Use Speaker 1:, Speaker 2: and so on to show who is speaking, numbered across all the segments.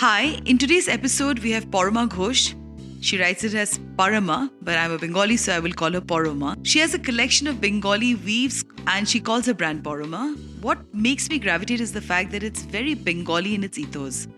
Speaker 1: Hi, in today's episode, we have Parama Ghosh. She writes it as Parama, but I'm a Bengali, so I will call her Parama. She has a collection of Bengali weaves and she calls her brand Parama. What makes me gravitate is the fact that it's very Bengali in its ethos.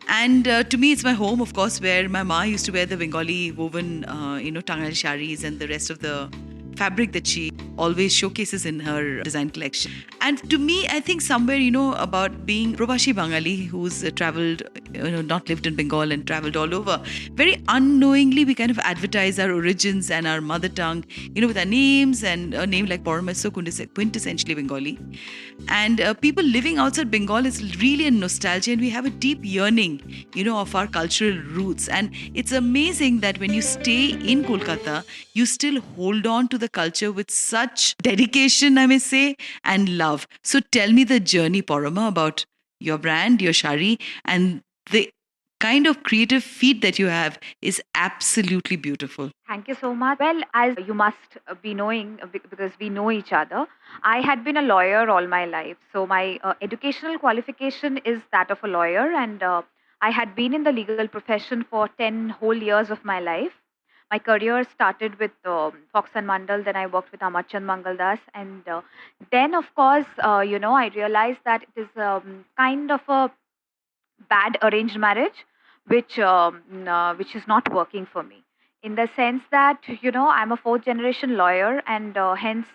Speaker 1: And to me, it's my home, of course, where my ma used to wear the Bengali woven, Tangal sharis and the rest of the fabric that she always showcases in her design collection. And to me, I think somewhere, about being Probashi Bengali who's traveled, not lived in Bengal and traveled all over, very unknowingly we kind of advertise our origins and our mother tongue, with our names, and a name like Parama is so quintessentially Bengali. And people living outside Bengal is really a nostalgia, and we have a deep yearning, of our cultural roots. And it's amazing that when you stay in Kolkata, you still hold on to the culture with such dedication, I may say, and love. So tell me the journey, Parama, about your brand, your shari, and the kind of creative feat that you have is absolutely beautiful.
Speaker 2: Thank you so much. Well, as you must be knowing, because we know each other, I had been a lawyer all my life. So my educational qualification is that of a lawyer, and I had been in the legal profession for 10 whole years of my life. My career started with Fox and Mandal, then I worked with Amarchand Mangaldas, and then, of course, I realized that it is kind of a bad arranged marriage, which is not working for me. In the sense that I'm a fourth generation lawyer, and hence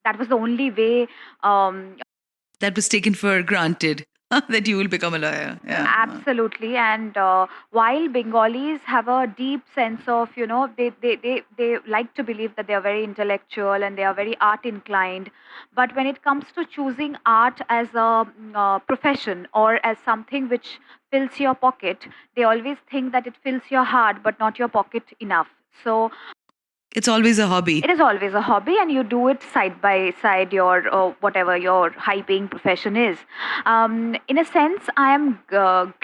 Speaker 2: that was the only way.
Speaker 1: That was taken for granted that you will become a lawyer. Yeah.
Speaker 2: Absolutely. And while Bengalis have a deep sense of, they like to believe that they are very intellectual and they are very art inclined. But when it comes to choosing art as a profession or as something which fills your pocket, they always think that it fills your heart but not your pocket enough. So
Speaker 1: It's always a hobby.
Speaker 2: it is always a hobby, and you do it side by side your whatever your high paying profession is. In a sense, I am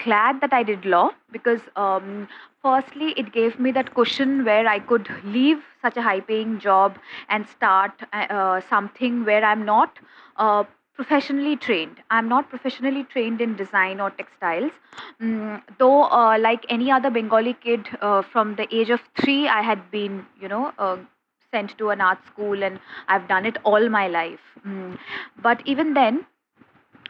Speaker 2: glad that I did law because firstly it gave me that cushion where I could leave such a high paying job and start something where I'm not professionally trained. I'm not professionally trained in design or textiles. Though, like any other Bengali kid, from the age of 3, I had been, sent to an art school, and I've done it all my life. But even then,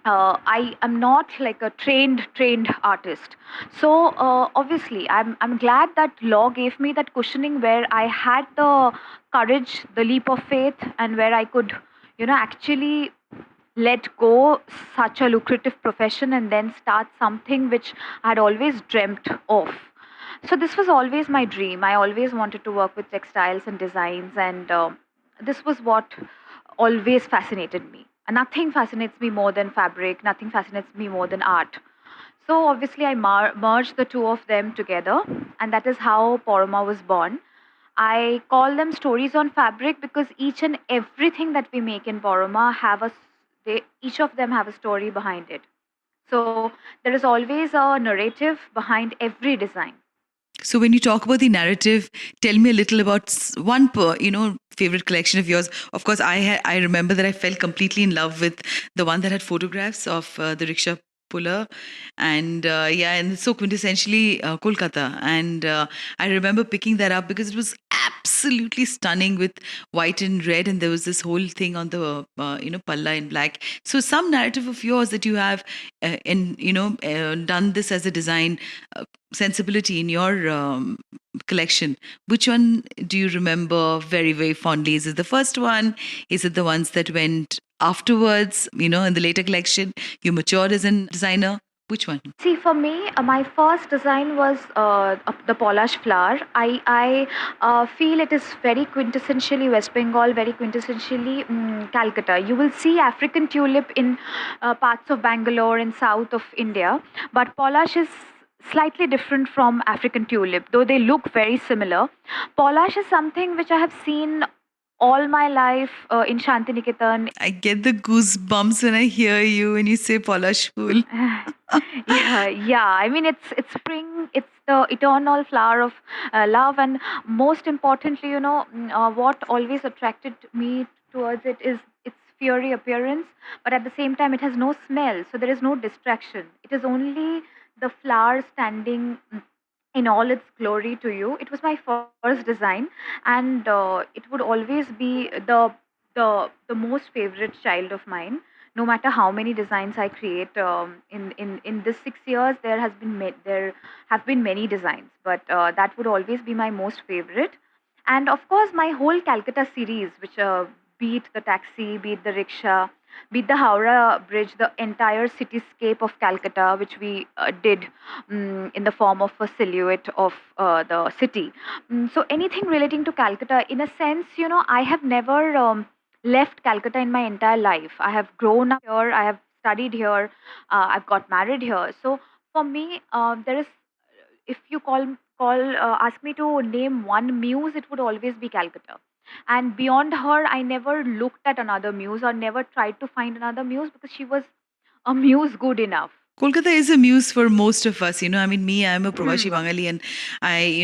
Speaker 2: I am not like a trained artist. So obviously, I'm glad that law gave me that cushioning where I had the courage, the leap of faith, and where I could, actually let go such a lucrative profession and then start something which I had always dreamt of. So this was always my dream. I always wanted to work with textiles and designs, and this was what always fascinated me. And nothing fascinates me more than fabric. Nothing fascinates me more than art. So obviously, I merged the two of them together, and that is how Poroma was born. I call them stories on fabric because each and everything that we make in Poroma each of them have a story behind it. So there is always a narrative behind every design.
Speaker 1: So when you talk about the narrative, tell me a little about one favorite collection of yours. Of course, I remember that I fell completely in love with the one that had photographs of the rickshaw puller, and and it's so quintessentially Kolkata. And I remember picking that up because it was absolutely stunning with white and red, and there was this whole thing on the palla in black. So some narrative of yours that you have, done this as a design. Sensibility in your collection, which one do you remember very, very fondly? Is it the first one? Is it the ones that went afterwards, in the later collection? You matured as a designer? Which one?
Speaker 2: See, for me, my first design was the Polish flower. I feel it is very quintessentially West Bengal, very quintessentially Calcutta. You will see African tulip in parts of Bangalore and south of India, but Polish is slightly different from African tulip, though they look very similar. Polish is something which I have seen all my life in Shantiniketan.
Speaker 1: I get the goosebumps when I hear you when you say Polish fool.
Speaker 2: Yeah. I mean, it's spring. It's the eternal flower of love, and most importantly, what always attracted me towards it is its fiery appearance. But at the same time, it has no smell, so there is no distraction. It is only the flower standing in all its glory to you. It was my first design, and it would always be the most favorite child of mine. No matter how many designs I create, in this 6 years, there have been many designs, but that would always be my most favorite. And of course, my whole Calcutta series, which beat the taxi, beat the rickshaw, beat the Howrah Bridge, the entire cityscape of Calcutta, which we did in the form of a silhouette of the city. So anything relating to Calcutta, in a sense, I have never left Calcutta in my entire life. I have grown up here, I have studied here, I've got married here. So for me, there is, if you ask me to name one muse, it would always be Calcutta. And beyond her, I never looked at another muse or never tried to find another muse, because she was a muse good enough.
Speaker 1: Kolkata is a muse for most of us, I mean, me, I'm a Provashi
Speaker 2: Hmm.
Speaker 1: Bangali, and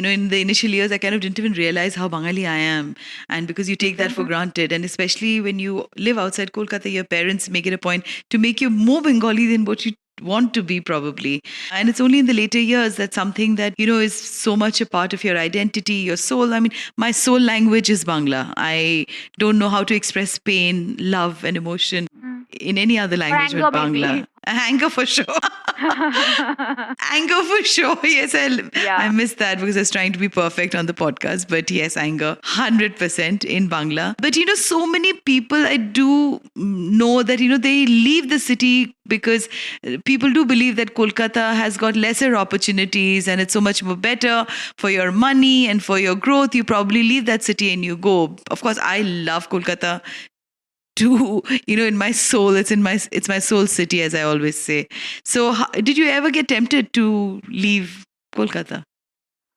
Speaker 1: in the initial years, I kind of didn't even realize how Bangali I am. And because you take that for granted, and especially when you live outside Kolkata, your parents make it a point to make you more Bengali than what you want to be, probably. And it's only in the later years that something that, is so much a part of your identity, your soul. I mean, my soul language is Bangla. I don't know how to express pain, love, and emotion
Speaker 2: Mm.
Speaker 1: in any other
Speaker 2: Or
Speaker 1: language but
Speaker 2: anger,
Speaker 1: Bangla.
Speaker 2: maybe.
Speaker 1: Anger for sure. Anger for sure. Yes, I
Speaker 2: Yeah.
Speaker 1: missed that because I was trying to be perfect on the podcast. But yes, anger 100% in Bangla. But so many people I do know that, they leave the city because people do believe that Kolkata has got lesser opportunities and it's so much more better for your money and for your growth. You probably leave that city and you go. Of course, I love Kolkata to in my soul. It's my soul city, as I always say. So did you ever get tempted to leave Kolkata?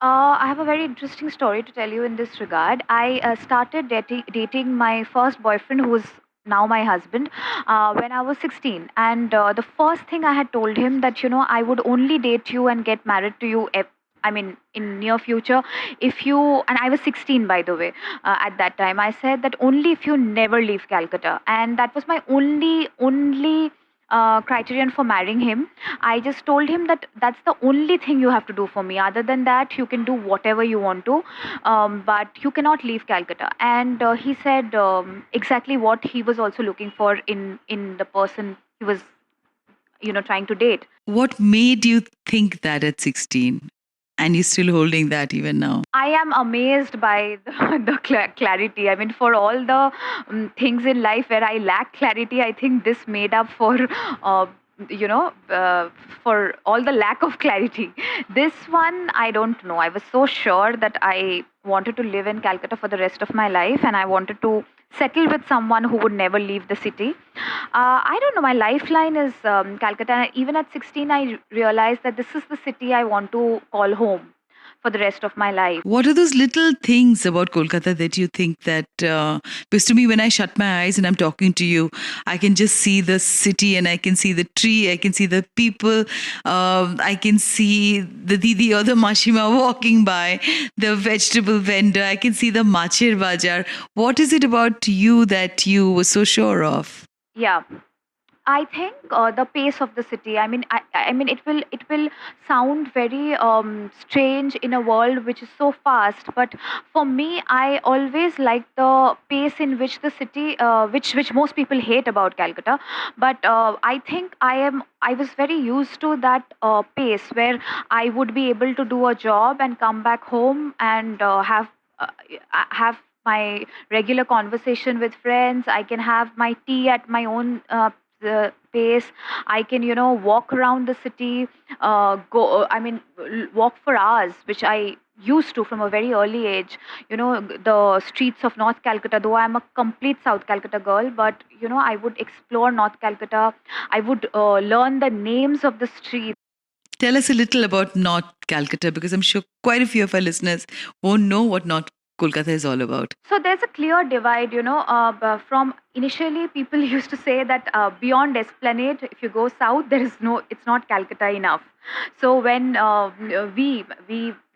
Speaker 2: I have a very interesting story to tell you in this regard. I started dating my first boyfriend, who is now my husband, when I was 16. And the first thing I had told him that, I would only date you and get married to you. I mean, in near future, if you, and I was 16, by the way, at that time. I said that only if you never leave Calcutta, and that was my only criterion for marrying him. I just told him that that's the only thing you have to do for me. Other than that, you can do whatever you want to, but you cannot leave Calcutta. And he said exactly what he was also looking for in the person he was, trying to date.
Speaker 1: What made you think that at 16? And you're still holding that even now?
Speaker 2: I am amazed by the clarity. I mean, for all the things in life where I lack clarity, I think this made up uh, you know, for all the lack of clarity. This one, I don't know. I was so sure that I wanted to live in Calcutta for the rest of my life, and I wanted to settle with someone who would never leave the city. I don't know. My lifeline is Calcutta. Even at 16, I realized that this is the city I want to call home for the rest of my life.
Speaker 1: What are those little things about Kolkata that you think that, because to me, when I shut my eyes and I'm talking to you, I can just see the city and I can see the tree, I can see the people, I can see the Didi or the Mashima walking by, the vegetable vendor, I can see the Machir Bajar. What is it about you that you were so sure of?
Speaker 2: Yeah. I think the pace of the city. I mean, it will sound very strange in a world which is so fast. But for me, I always like the pace in which the city, which most people hate about Calcutta. But I think I was very used to that pace where I would be able to do a job and come back home and have my regular conversation with friends. I can have my tea at my own the pace. I can, walk around the city, walk for hours, which I used to from a very early age. The streets of North Calcutta, though I'm a complete South Calcutta girl, but, I would explore North Calcutta. I would learn the names of the streets.
Speaker 1: Tell us a little about North Calcutta, because I'm sure quite a few of our listeners won't know what North Kolkata is all about.
Speaker 2: So there's a clear divide, from initially people used to say that beyond Esplanade, if you go south, it's not Calcutta enough. So when we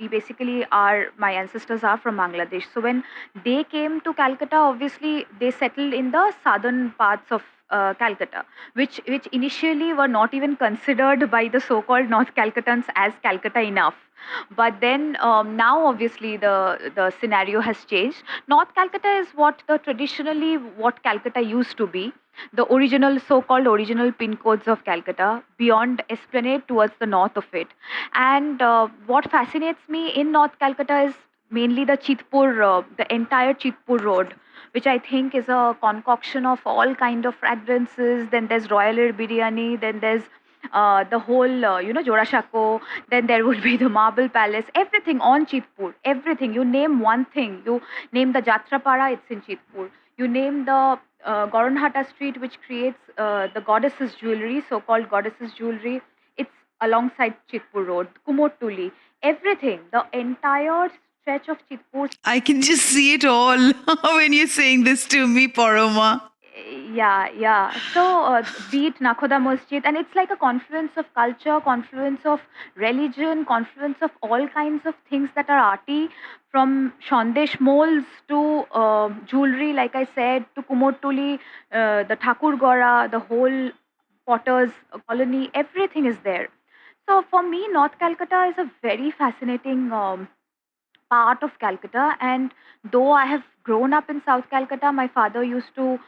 Speaker 2: basically are, my ancestors are from Bangladesh. So when they came to Calcutta, obviously they settled in the southern parts of Calcutta, which initially were not even considered by the so-called North Calcuttans as Calcutta enough. But then now, obviously, the scenario has changed. North Calcutta is what Calcutta used to be. The original, so-called original pin codes of Calcutta, beyond Esplanade towards the north of it. And what fascinates me in North Calcutta is mainly the entire Chitpur road, which I think is a concoction of all kind of fragrances. Then there's Royal Air Biryani. Then there's the whole, Jorashako. Then there would be the Marble Palace. Everything on Chitpur. Everything. You name one thing. You name the Jatrapara, it's in Chitpur. You name the Goranhata Street, which creates the goddesses' jewelry, so-called goddesses' jewelry. It's alongside Chitpur Road. Kumotuli. Everything. The entire stretch of Chitpur.
Speaker 1: I can just see it all when you're saying this to me, Parama.
Speaker 2: Yeah. So, be it Nakhoda Masjid, and it's like a confluence of culture, confluence of religion, confluence of all kinds of things that are arty, from Shandesh molds to jewelry, like I said, to Kumotuli, the Thakur Gora, the whole potters colony, everything is there. So, for me, North Calcutta is a very fascinating part of Calcutta. And though I have grown up in South Calcutta, my father used to,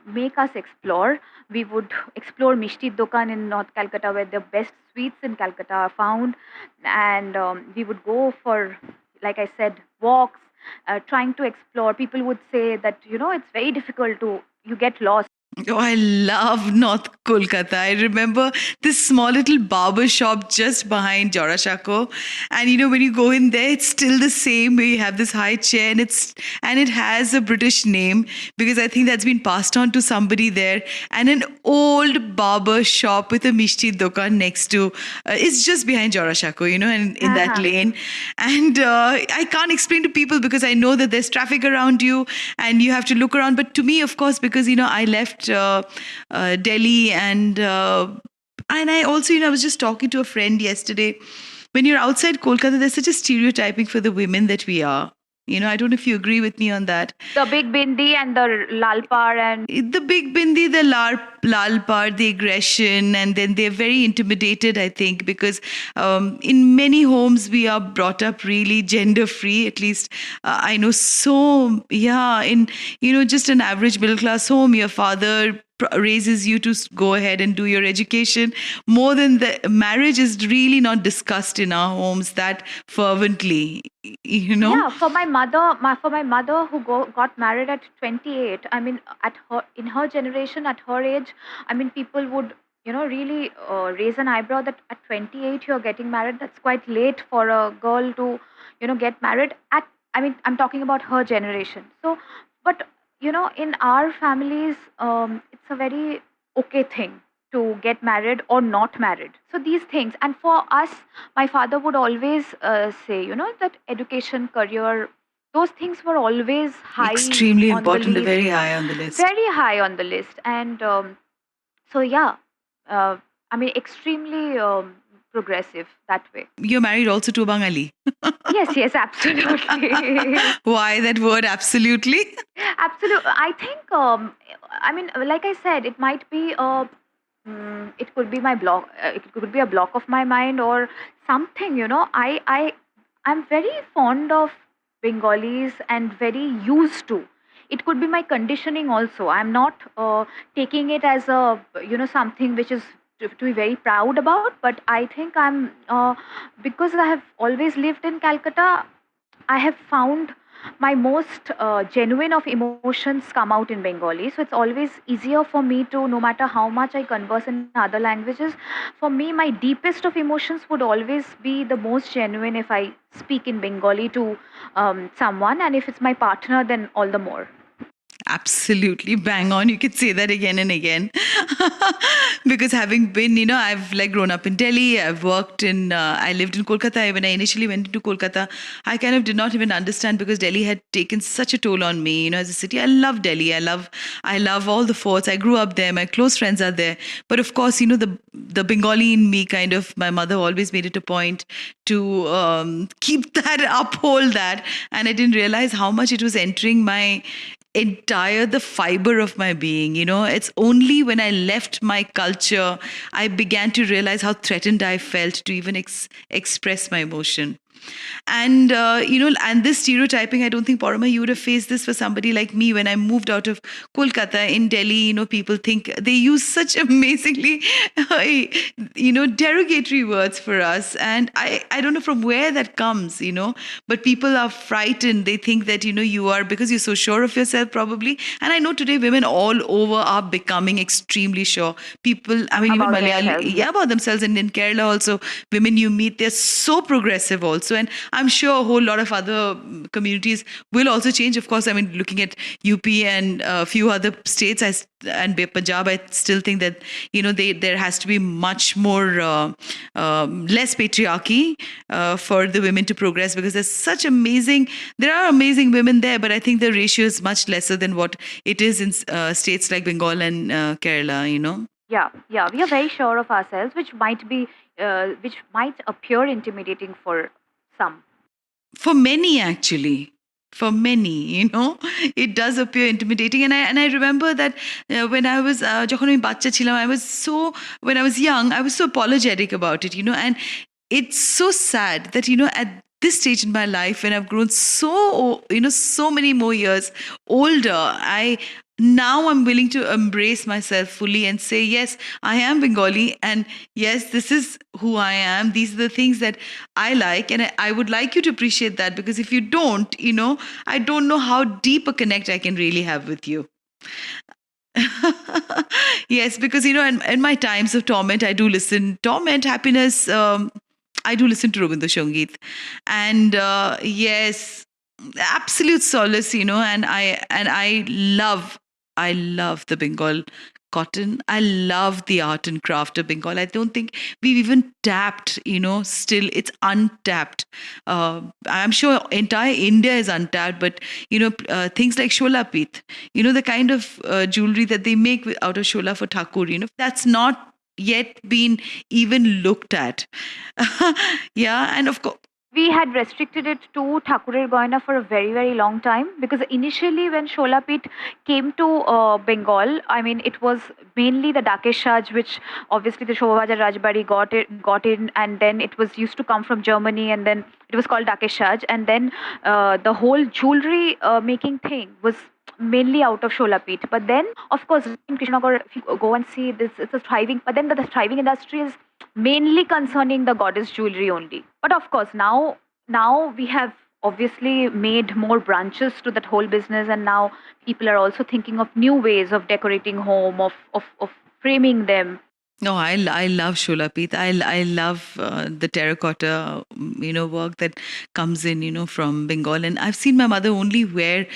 Speaker 2: make us explore. We would explore Mishti Dokan in North Calcutta, where the best sweets in Calcutta are found. And we would go for, like I said, walks, trying to explore. People would say that, it's very difficult you get lost.
Speaker 1: Oh, I love North Kolkata. I remember this small little barber shop just behind Jorashako. And when you go in there, it's still the same where you have this high chair and it has a British name because I think that's been passed on to somebody there. And an old barber shop with a Mishti Dokan next to it's just behind Jorashako, and in that
Speaker 2: Uh-huh.
Speaker 1: lane. And I can't explain to people because I know that there's traffic around you and you have to look around. But to me, of course, because I left Delhi and I also I was just talking to a friend yesterday. When you're outside Kolkata, there's such a stereotyping for the women that we are. I don't know if you agree with me on that.
Speaker 2: The big bindi and the lalpar and
Speaker 1: The big bindi, the lal part, the aggression, and then they're very intimidated, I think, because in many homes we are brought up really gender free. At least I know so, yeah, in, just an average middle class home, your father raises you to go ahead and do your education. More than the marriage is really not discussed in our homes that fervently,
Speaker 2: yeah, for my mother who got married at 28. I mean, in her generation, at her age, I mean, people would really raise an eyebrow that at 28 you're getting married. That's quite late for a girl to get married at. I mean, I'm talking about her generation. So, but in our families, it's a very okay thing to get married or not married. So these things, and for us, my father would always say, that education, career, those things were always high
Speaker 1: extremely
Speaker 2: on the
Speaker 1: important,
Speaker 2: list,
Speaker 1: very high on the list.
Speaker 2: very high on the list. And so, yeah, uh, I mean, extremely progressive that way.
Speaker 1: You're married also to a Bengali.
Speaker 2: Yes, absolutely.
Speaker 1: Why that word absolutely?
Speaker 2: Absolutely. I think, I mean, like I said, it might be it could be my block. It could be a block of my mind or something. I'm very fond of Bengalis and very used to. It could be my conditioning also. I'm not taking it as a something which is to be very proud about. But I think I'm because I have always lived in Calcutta. I have found my most genuine of emotions come out in Bengali. So it's always easier for me to, no matter how much I converse in other languages, for me, my deepest of emotions would always be the most genuine if I speak in Bengali to someone. And if it's my partner, then all the more.
Speaker 1: Absolutely bang on. You could say that again and again. Because having been, I've like grown up in Delhi. I've worked I lived in Kolkata. When I initially went into Kolkata, I kind of did not even understand because Delhi had taken such a toll on me, as a city. I love Delhi. I love all the forts. I grew up there. My close friends are there. But of course, the Bengali in me kind of, my mother always made it a point to keep that, uphold that. And I didn't realize how much it was entering my entire the fiber of my being. It's only when I left my culture I began to realize how threatened I felt to even express my emotion. And and this stereotyping, I don't think, Parama, you would have faced this for somebody like me. When I moved out of Kolkata, in Delhi, people think they use such amazingly derogatory words for us, and I don't know from where that comes, but people are frightened. They think that you are, because you're so sure of yourself, probably. And I know today women all over are becoming extremely sure. People, I mean, even
Speaker 2: About
Speaker 1: Malayali,
Speaker 2: themselves.
Speaker 1: yeah, about themselves. And in Kerala also, women you meet, they're so progressive also. And I'm sure a whole lot of other communities will also change. Of course, I mean, looking at UP and a few other states, and Punjab, I still think that there has to be much more less patriarchy for the women to progress, because there are amazing women there, but I think the ratio is much lesser than what it is in states like Bengal and Kerala.
Speaker 2: Yeah, yeah, we are very sure of ourselves, which might appear intimidating for some.
Speaker 1: For many, actually. For many, it does appear intimidating. And I remember that when I was যখন আমি বাচ্চা ছিলাম, when I was young, I was so apologetic about it. And it's so sad that at this stage in my life, when I've grown so many more years older, now I'm willing to embrace myself fully and say, yes, I am Bengali, and yes, this is who I am. These are the things that I like, and I would like you to appreciate that, because if you don't, I don't know how deep a connect I can really have with you. Yes, because in my times of torment, I do listen torment, happiness. I do listen to Rabindra Sangeet, and yes, absolute solace. And I love the Bengal cotton. I love the art and craft of Bengal. I don't think we've even tapped. Still it's untapped. I'm sure entire India is untapped, but things like shola pith, the kind of jewelry that they make out of shola for Thakur, that's not yet been even looked at. Yeah, and of course.
Speaker 2: We had restricted it to Thakurer Goina for a very, very long time, because initially when Sholapit came to Bengal, I mean, it was mainly the Dakeshaj, which obviously the Shobhabajar Rajbari got in, and then it was used to come from Germany, and then it was called Dakeshaj, and then the whole jewelry making thing was mainly out of Sholapit. But then, of course, in Krishnagar, if you go and see this, it's a thriving, but then the thriving industry is mainly concerning the goddess jewelry only. But of course, now we have obviously made more branches to that whole business, and now people are also thinking of new ways of decorating home, of framing them.
Speaker 1: No, I love Sholapit. I love the terracotta, work that comes in, from Bengal. And I've seen my mother only wear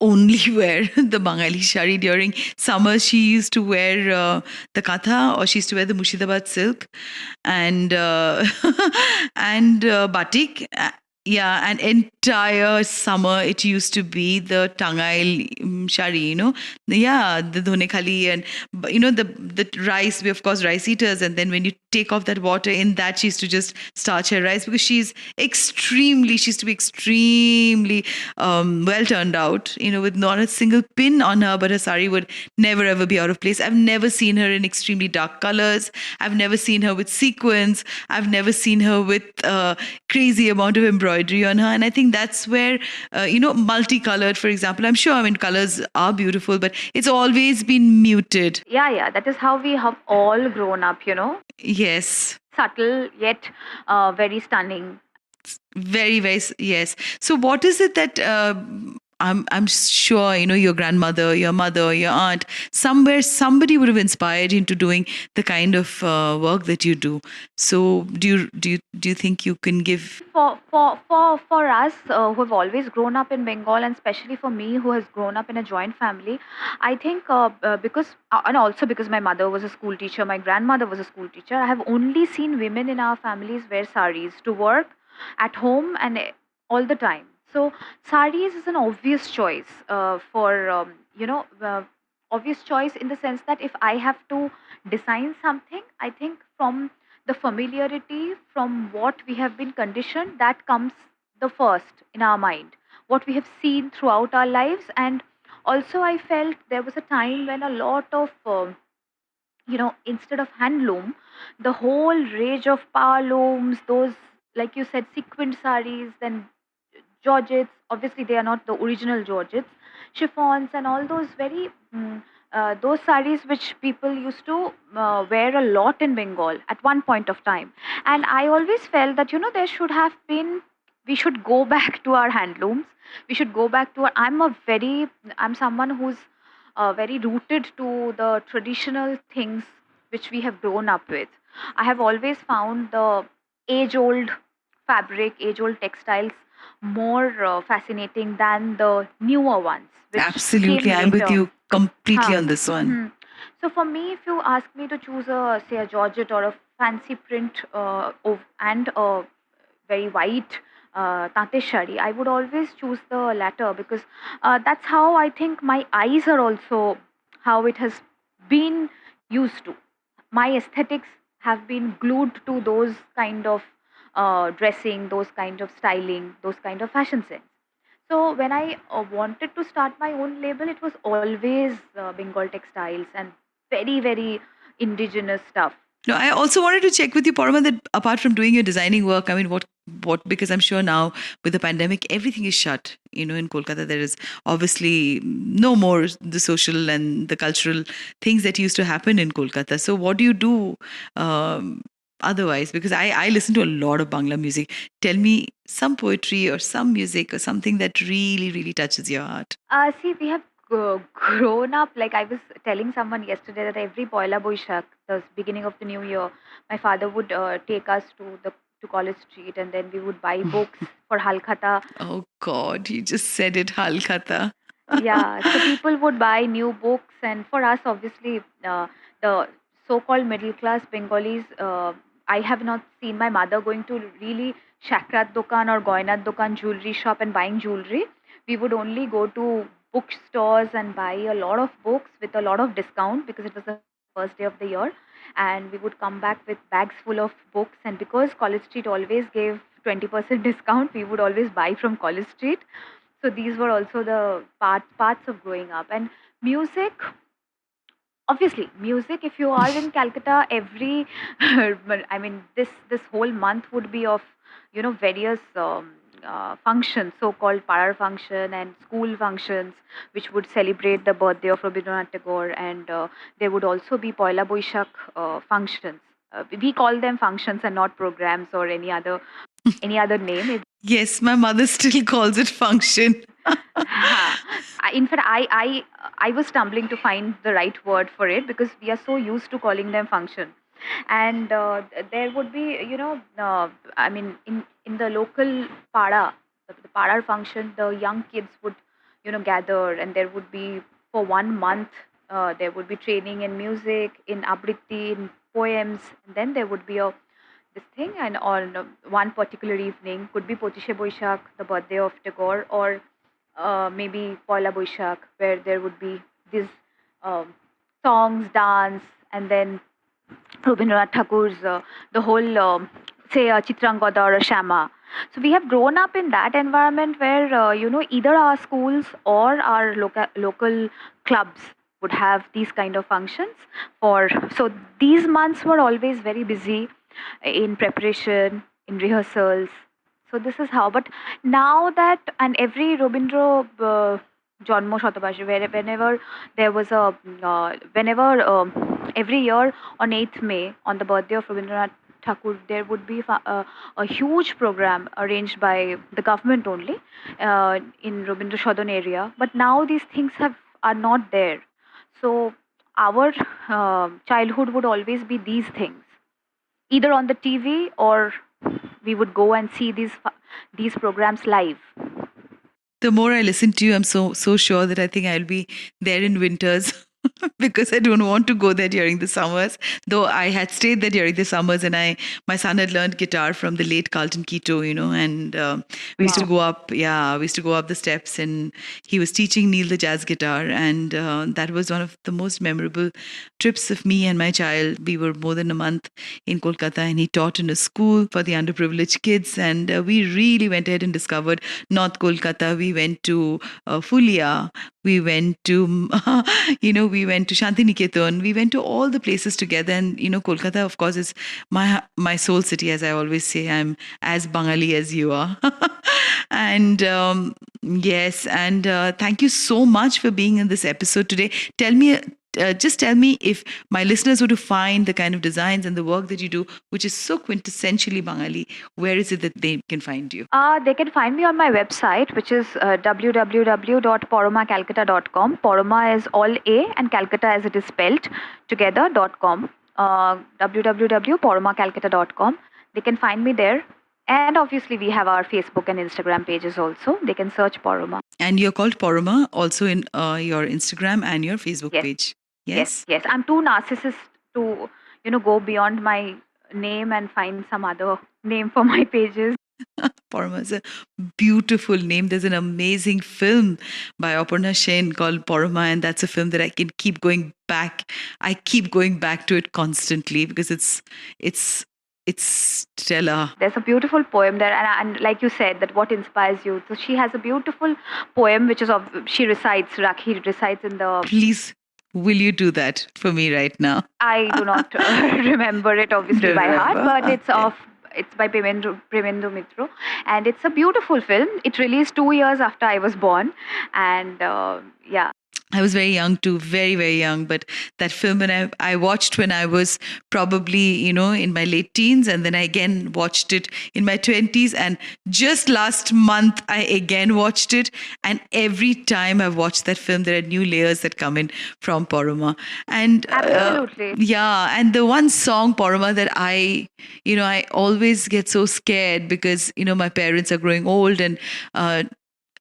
Speaker 1: the Bengali shari during summer. She used to wear the katha, or she used to wear the Murshidabad silk, and and batik. Yeah, and entire summer it used to be the Tangail shari, yeah, the dhone khali, and the rice. We of course rice eaters, and then when you take off that water, in that she used to just starch her rice, because she used to be extremely well turned out, with not a single pin on her, but her sari would never ever be out of place. I've never seen her in extremely dark colors. I've never seen her with sequins. I've never seen her with crazy amount of embroidery on her. And I think that's where, multicolored, for example, I'm sure, I mean, colors are beautiful, but it's always been muted.
Speaker 2: Yeah, yeah, that is how we have all grown up,
Speaker 1: Yes.
Speaker 2: Subtle yet very stunning.
Speaker 1: Very, very, yes. So what is it that I'm sure, your grandmother, your mother, your aunt, somewhere somebody would have inspired you into doing the kind of work that you do. So do you think you can give?
Speaker 2: For us who have always grown up in Bengal, and especially for me who has grown up in a joint family, I think because and also because my mother was a school teacher, my grandmother was a school teacher, I have only seen women in our families wear saris to work, at home, and all the time. So saris is an obvious choice for obvious choice in the sense that if I have to design something, I think from the familiarity, from what we have been conditioned, that comes the first in our mind, what we have seen throughout our lives, and Also, I felt there was a time when a lot of instead of handloom, the whole range of power looms, those, like you said, sequined saris, then georgettes. Obviously, they are not the original georgettes, chiffons, and all those very those saris which people used to wear a lot in Bengal at one point of time. And I always felt that there should have been. We should go back to our handlooms. We should go back to our. I'm someone who's very rooted to the traditional things which we have grown up with. I have always found the age old fabric, age old textiles more fascinating than the newer ones which came
Speaker 1: Absolutely. I'm with
Speaker 2: later.
Speaker 1: you completely
Speaker 2: Huh.
Speaker 1: on this one.
Speaker 2: Hmm. So for me, if you ask me to choose a georgette or a fancy print and a very white tate shari, I would always choose the latter because that's how I think my eyes are also how it has been used to. My aesthetics have been glued to those kind of dressing, those kind of styling, those kind of fashion sense. So when I wanted to start my own label, it was always Bengal textiles and very, very indigenous stuff.
Speaker 1: No, I also wanted to check with you, Parama, that apart from doing your designing work, I mean, because I'm sure now with the pandemic, everything is shut. In Kolkata, there is obviously no more the social and the cultural things that used to happen in Kolkata. So, what do you do otherwise? Because I listen to a lot of Bangla music. Tell me some poetry or some music or something that really, really touches your heart.
Speaker 2: See, we have grown up. Like I was telling someone yesterday that every Poila Boishak, the beginning of the new year, my father would take us to College Street, and then we would buy books for Halkhata.
Speaker 1: Oh, God, you just said it, Halkata.
Speaker 2: Yeah, so people would buy new books, and for us, obviously, the so-called middle class Bengalis, I have not seen my mother going to really Shakrat Dokan or Goinat Dokan jewelry shop and buying jewelry. We would only go to bookstores and buy a lot of books with a lot of discount because it was the first day of the year, and we would come back with bags full of books. And because College Street always gave 20% discount, we would always buy from College Street. So these were also the parts of growing up. And music, obviously, music. If you are in Calcutta, every I mean, this whole month would be of various functions, so-called parar function and school functions, which would celebrate the birthday of Rabindranath Tagore, and there would also be Poila Boishak functions. We call them functions and not programs or any other name.
Speaker 1: Yes, my mother still calls it function.
Speaker 2: Ha. In fact, I was stumbling to find the right word for it because we are so used to calling them function. And there would be, I mean, in the local pada, the pada function, the young kids would, gather, and there would be for 1 month, there would be training in music, in abriti, in poems, and then there would be a this thing. And on one particular evening could be Potishe Boishak, the birthday of Tagore, or maybe Poila Boishak, where there would be these um, songs, dance, and then Rabindranath Tagore's the whole say a Chitrangada or a Shama. So we have grown up in that environment where either our schools or our local clubs would have these kind of functions for. So these months were always very busy in preparation, in rehearsals. So this is how. But now that, and every Robindra Janmo Shatabashi, whenever there was whenever every year on 8th May, on the birthday of Rabindranath Thakur, there would be a huge program arranged by the government only in Rabindra Sadan area. But now these things are not there. So our childhood would always be these things, either on the TV or we would go and see these programs live.
Speaker 1: The more I listen to you, I'm so sure that I think I'll be there in winters. because I don't want to go there during the summers. Though I had stayed there during the summers, and my son had learned guitar from the late Carlton Keto, and we used to go up. Yeah, we used to go up the steps, and he was teaching Neil the jazz guitar, and that was one of the most memorable trips of me and my child. We were more than a month in Kolkata, and he taught in a school for the underprivileged kids, and we really went ahead and discovered North Kolkata. We went to Fulia. We went to, we went to Shantiniketan. We went to all the places together. And, Kolkata, of course, is my soul city, as I always say. I'm as Bengali as you are. And yes, and thank you so much for being in this episode today. Just tell me, if my listeners were to find the kind of designs and the work that you do, which is so quintessentially Bengali, where is it that they can find you?
Speaker 2: They can find me on my website, which is www.poromakalkata.com. Poroma is all A and Calcutta as it is spelled together.com. www.poromakalkata.com. They can find me there. And obviously, we have our Facebook and Instagram pages also. They can search Poroma.
Speaker 1: And you're called Parama also in your Instagram and your Facebook page. Yes?
Speaker 2: Yes. I'm too narcissist to, go beyond my name and find some other name for my pages.
Speaker 1: Parama is a beautiful name. There's an amazing film by Aparna Sen called Parama, and that's a film that I can keep going back. I keep going back to it constantly because it's stellar.
Speaker 2: There's a beautiful poem there, and like you said, that what inspires you. So she has a beautiful poem which is she recites. Rakhi recites in the.
Speaker 1: Please, will you do that for me right now?
Speaker 2: I do not remember it obviously by heart, but it's by Premendu Mitro, and it's a beautiful film. It released 2 years after I was born, and yeah.
Speaker 1: I was very young too, very, very young. But that film, and I watched when I was probably, in my late teens. And then I again watched it in my 20s. And just last month, I again watched it. And every time I've watched that film, there are new layers that come in from Parama. And
Speaker 2: absolutely.
Speaker 1: Yeah. And the one song, Parama, that I always get so scared because, my parents are growing old, and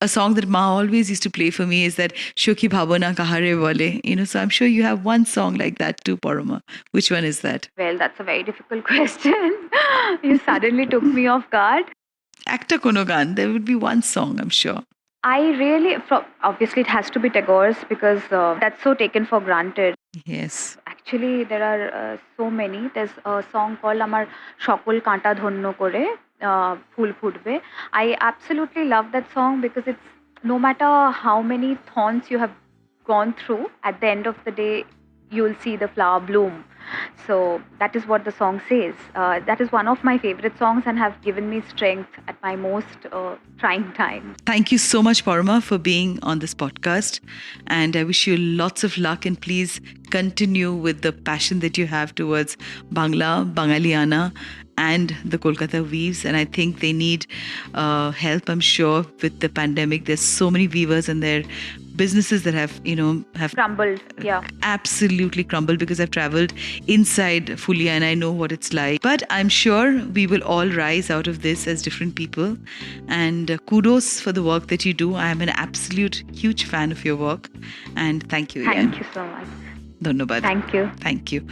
Speaker 1: a song that Ma always used to play for me is that Shokhi Bhabana Kahare Wale. So I'm sure you have one song like that too, Parama. Which one is that?
Speaker 2: Well, that's a very difficult question. You suddenly took me off guard.
Speaker 1: Ekta kono gan. There would be one song, I'm sure.
Speaker 2: Obviously it has to be Tagore's because that's so taken for granted.
Speaker 1: Yes.
Speaker 2: Actually, there are so many. There's a song called Amar Shokol Kanta Dhonno Kore. Phool Phutbe. I absolutely love that song because it's no matter how many thorns you have gone through, at the end of the day, you'll see the flower bloom. So that is what the song says. That is one of my favorite songs and have given me strength at my most trying times.
Speaker 1: Thank you so much, Parama, for being on this podcast. And I wish you lots of luck, and please continue with the passion that you have towards Bangla, Bangaliana, and the Kolkata weaves. And I think they need help, I'm sure, with the pandemic. There's so many weavers and their businesses that have
Speaker 2: crumbled. Yeah,
Speaker 1: absolutely crumbled, because I've traveled inside Fulia and I know what it's like. But I'm sure we will all rise out of this as different people. And kudos for the work that you do. I am an absolute huge fan of your work. And thank you again.
Speaker 2: Thank you so much.
Speaker 1: Dhanyabad.
Speaker 2: Thank you.
Speaker 1: Thank you.